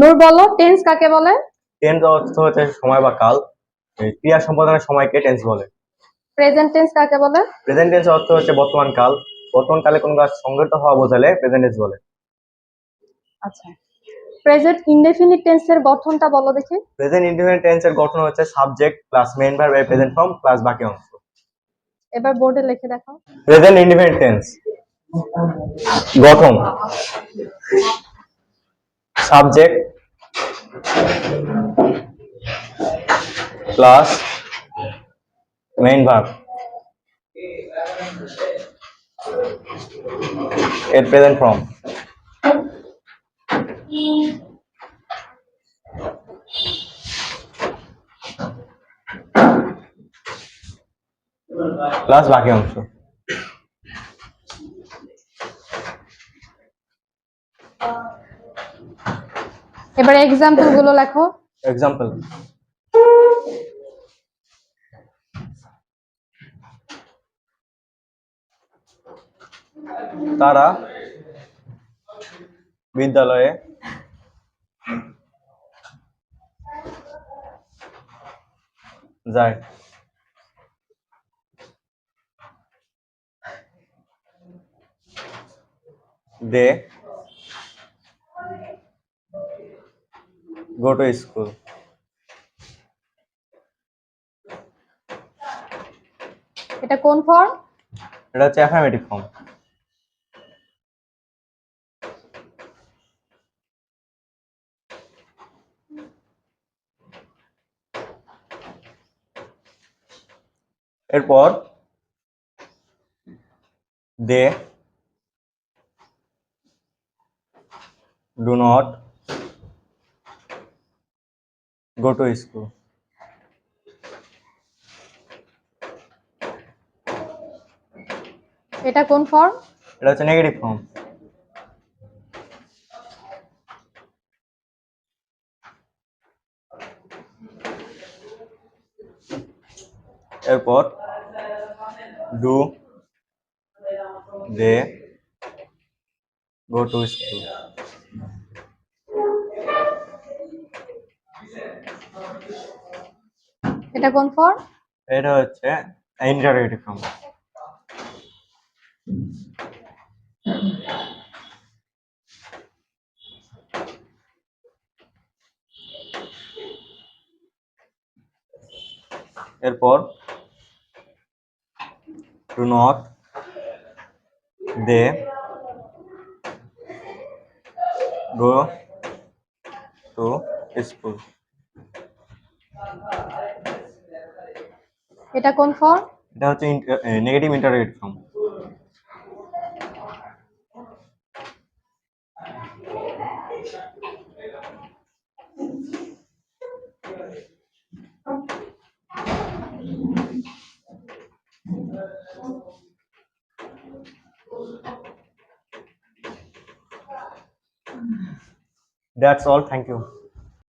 নূর বলো, টেন্স কাকে বলে? টেন্স অর্থ হচ্ছে সময় বা কাল। ক্রিয়া সম্পাদনের সময়কে টেন্স বলে। প্রেজেন্ট টেন্স কাকে বলে? প্রেজেন্ট টেন্স অর্থ হচ্ছে বর্তমান কাল। বর্তমান কালে কোনো কাজ সংগঠিত হওয়া বোঝালে প্রেজেন্ট টেন্স বলে। আচ্ছা, প্রেজেন্ট ইনডেফিনিট টেন্সের গঠনটা বলো দেখি। প্রেজেন্ট ইনডেফিনিট টেন্সের গঠন হচ্ছে সাবজেক্ট প্লাস মেইন ভার্ব এর প্রেজেন্ট ফর্ম প্লাস বাকি অংশ। এবার বোর্ডে লিখে দেখো। প্রেজেন্ট ইনডেফিনিট টেন্স গঠন সাবজেক্ট প্লাস মেইন ভার্ব এর প্রেজেন্ট ফর্ম প্লাস বাকি অংশ। এবার এক্সাম্পল গুলো লেখো। এক্সাম্পল, তারা বিদ্যালয়ে যায়। They go to school. এটা কোন ফর্ম? এটা হচ্ছে অ্যাফার্মেটিভ ফর্ম। এরপর they do not go to school. এটা কোন ফর্ম? এটা হচ্ছে নেগেটিভ ফর্ম। এরপর do they go to school. এটা কোন ফর্ম? এটা হচ্ছে ইন্টারোগেটিভ ফর্ম। এরপর do not they go to school. এটা কোন ফর্ম? এটা হচ্ছে negative interrogative form. That's all. Thank you.